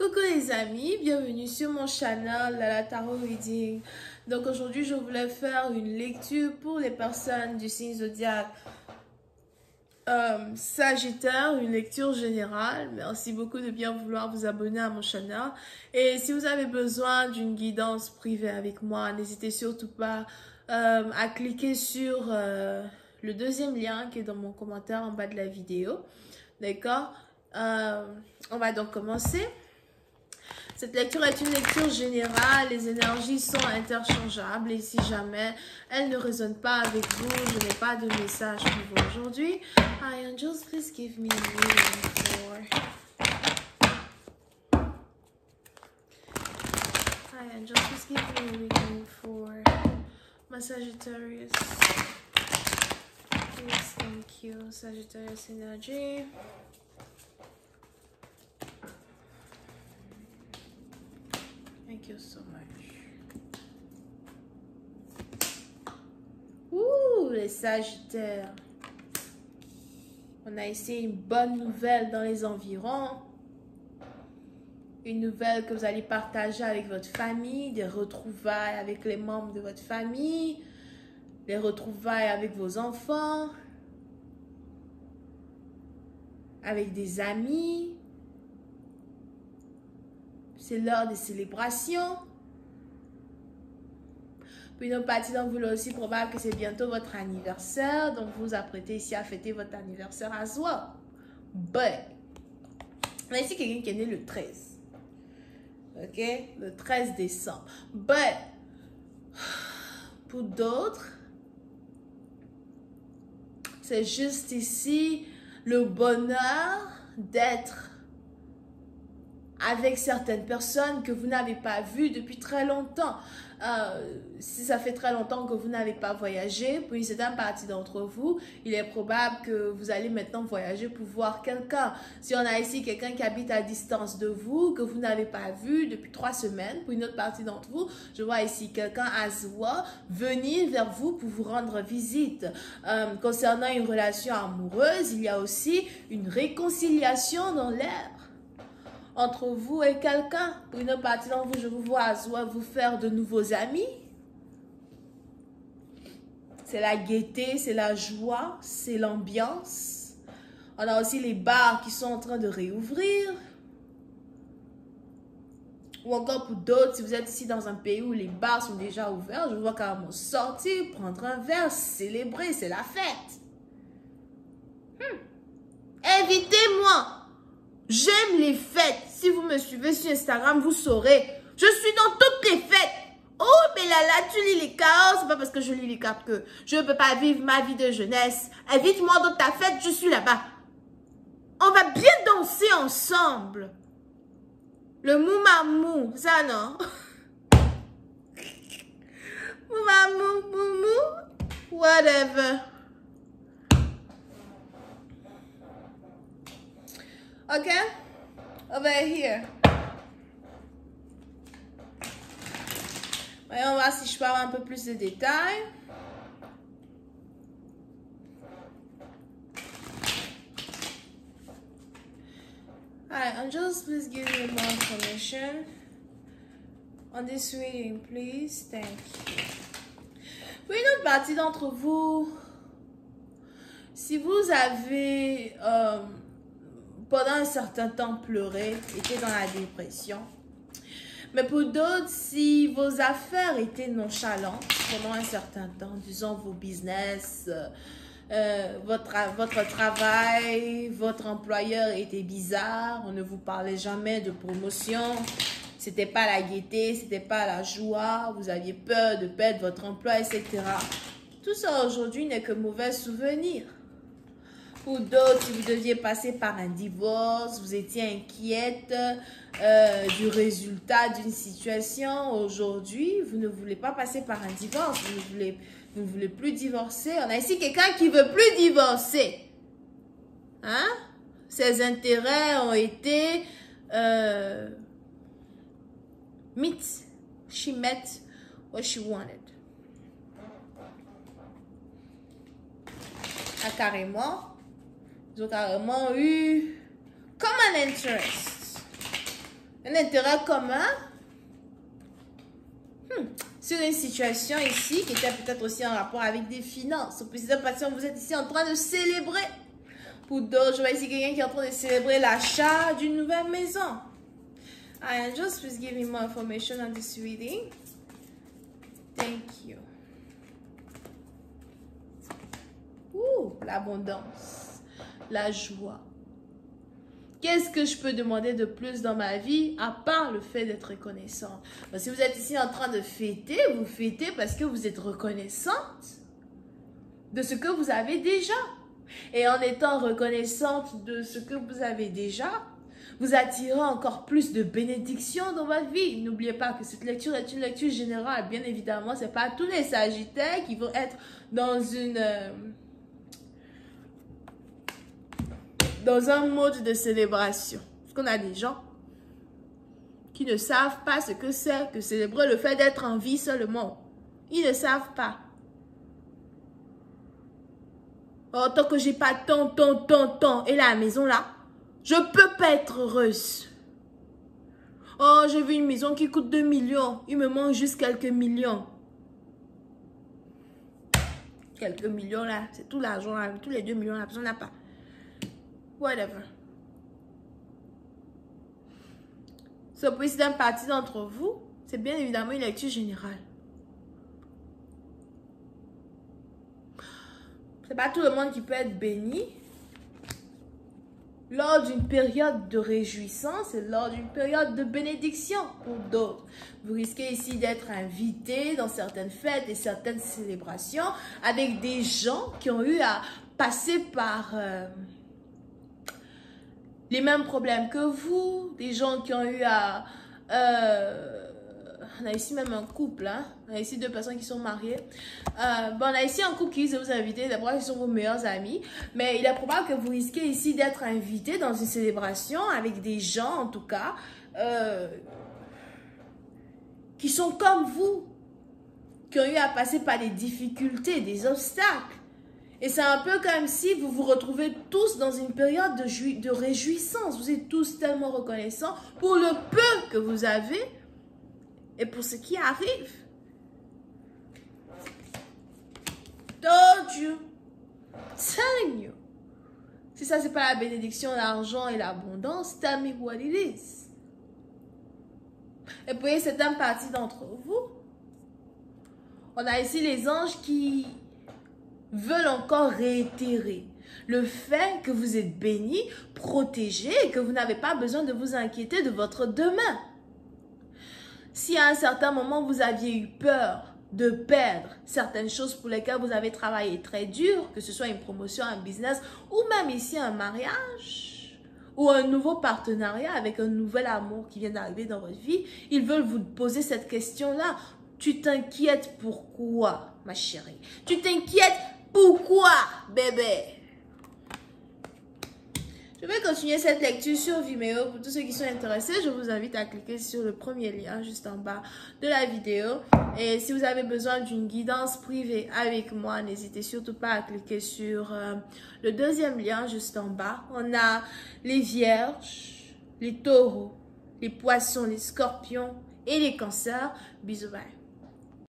Coucou les amis, bienvenue sur mon channel Lala Tarot Reading. Donc aujourd'hui je voulais faire une lecture pour les personnes du signe zodiaque Sagittaire, une lecture générale. Merci beaucoup de bien vouloir vous abonner à mon channel. Et si vous avez besoin d'une guidance privée avec moi, n'hésitez surtout pas à cliquer sur le deuxième lien qui est dans mon commentaire en bas de la vidéo. D'accord? On va donc commencer. Cette lecture est une lecture générale, les énergies sont interchangeables et si jamais elles ne résonnent pas avec vous, je n'ai pas de message pour vous aujourd'hui. Hi angels, please give me a reading for... Hi angels, please give me a reading for my Sagittarius. Yes, thank you. Sagittarius energy. Thank you so much. Ouh, les Sagittaires. On a ici une bonne nouvelle dans les environs. Une nouvelle que vous allez partager avec votre famille, des retrouvailles avec les membres de votre famille, des retrouvailles avec vos enfants, avec des amis. C'est l'heure des célébrations. Puis une autre partie d'entre vous, là aussi, probable que c'est bientôt votre anniversaire. Donc, vous vous apprêtez ici à fêter votre anniversaire à soi. But, on a ici quelqu'un qui est né le 13. OK? Le 13 décembre. But, pour d'autres, c'est juste ici le bonheur d'être avec certaines personnes que vous n'avez pas vues depuis très longtemps. Si ça fait très longtemps que vous n'avez pas voyagé, pour une certaine partie d'entre vous, il est probable que vous allez maintenant voyager pour voir quelqu'un. Si on a ici quelqu'un qui habite à distance de vous, que vous n'avez pas vu depuis 3 semaines, pour une autre partie d'entre vous, je vois ici quelqu'un à Zoua venir vers vous pour vous rendre visite. Concernant une relation amoureuse, il y a aussi une réconciliation dans l'air entre vous et quelqu'un. Pour une autre partie d'entre vous, je vous vois à Zoua vous faire de nouveaux amis. C'est la gaieté, c'est la joie, c'est l'ambiance. On a aussi les bars qui sont en train de réouvrir. Ou encore pour d'autres, si vous êtes ici dans un pays où les bars sont déjà ouverts, je vous vois carrément sortir, prendre un verre, célébrer, c'est la fête. Invitez-moi. J'aime les fêtes. Si vous me suivez sur Instagram, vous saurez. Je suis dans toutes les fêtes. Oh, mais là, tu lis les cartes. C'est pas parce que je lis les cartes que je ne peux pas vivre ma vie de jeunesse. Invite-moi dans ta fête, je suis là-bas. On va bien danser ensemble. Le moumamou, ça non? Moumamou, moumou, whatever. OK? Over here. Voyons voir si je peux avoir un peu plus de détails. Hi, angels, please give me more information on this reading, please. Thank you. Pour une autre partie d'entre vous, si vous avez pendant un certain temps pleuré, été dans la dépression. Mais pour d'autres, si vos affaires étaient nonchalantes pendant un certain temps, disons vos business, votre travail, votre employeur était bizarre, on ne vous parlait jamais de promotion, c'était pas la gaieté, c'était pas la joie, vous aviez peur de perdre votre emploi, etc. Tout ça aujourd'hui n'est que mauvais souvenir. Pour d'autres, si vous deviez passer par un divorce, vous étiez inquiète du résultat d'une situation. Aujourd'hui, vous ne voulez pas passer par un divorce, vous ne voulez plus divorcer. On a ici quelqu'un qui ne veut plus divorcer. Hein? Ses intérêts ont été met. She met what she wanted. Ah, carrément. Ils ont carrément eu common interest. Un intérêt commun sur une situation ici qui était peut-être aussi en rapport avec des finances. Au président patient, vous êtes ici en train de célébrer. Pour d'autres, je vois ici quelqu'un qui est en train de célébrer l'achat d'une nouvelle maison. Angels, please give me more information on this reading. Thank you. L'abondance, la joie. Qu'est-ce que je peux demander de plus dans ma vie à part le fait d'être reconnaissant? Si vous êtes ici en train de fêter, vous fêtez parce que vous êtes reconnaissante de ce que vous avez déjà. Et en étant reconnaissante de ce que vous avez déjà, vous attirez encore plus de bénédictions dans votre vie. N'oubliez pas que cette lecture est une lecture générale. Bien évidemment, ce n'est pas tous les Sagittaires qui vont être dans un mode de célébration. Parce qu'on a des gens qui ne savent pas ce que c'est que célébrer le fait d'être en vie seulement. Ils ne savent pas. Oh, tant que j'ai pas tant, et la maison là, je peux pas être heureuse. Oh, j'ai vu une maison qui coûte 2 millions. Il me manque juste quelques millions. Quelques millions là, c'est tout l'argent là, tous les 2 millions là, personne n'a pas. Whatever. Ce président partie d'entre vous, c'est bien évidemment une lecture générale. C'est pas tout le monde qui peut être béni lors d'une période de réjouissance et lors d'une période de bénédiction pour d'autres. Vous risquez ici d'être invité dans certaines fêtes et certaines célébrations avec des gens qui ont eu à passer par les mêmes problèmes que vous, des gens qui ont eu à... on a ici même un couple, hein? On a ici 2 personnes qui sont mariées. On a ici un couple qui risque de vous inviter, d'abord ils sont vos meilleurs amis, mais il est probable que vous risquez ici d'être invité dans une célébration avec des gens, en tout cas, qui sont comme vous, qui ont eu à passer par des difficultés, des obstacles. Et c'est un peu comme si vous vous retrouvez tous dans une période de réjouissance. Vous êtes tous tellement reconnaissants pour le peu que vous avez et pour ce qui arrive. Told you. Telling you. Si ça, c'est pas la bénédiction, l'argent et l'abondance, tell me what it is. Et puis, c'est une partie d'entre vous. On a ici les anges qui veulent encore réitérer le fait que vous êtes bénis, protégés et que vous n'avez pas besoin de vous inquiéter de votre demain. Si à un certain moment vous aviez eu peur de perdre certaines choses pour lesquelles vous avez travaillé très dur, que ce soit une promotion, un business ou même ici un mariage ou un nouveau partenariat avec un nouvel amour qui vient d'arriver dans votre vie, ils veulent vous poser cette question-là. Tu t'inquiètes pourquoi, ma chérie? Tu t'inquiètes pourquoi, bébé? Je vais continuer cette lecture sur Vimeo. Pour tous ceux qui sont intéressés, je vous invite à cliquer sur le premier lien juste en bas de la vidéo. Et si vous avez besoin d'une guidance privée avec moi, n'hésitez surtout pas à cliquer sur le deuxième lien juste en bas. On a les vierges, les taureaux, les poissons, les scorpions et les cancers. Bisous, bye.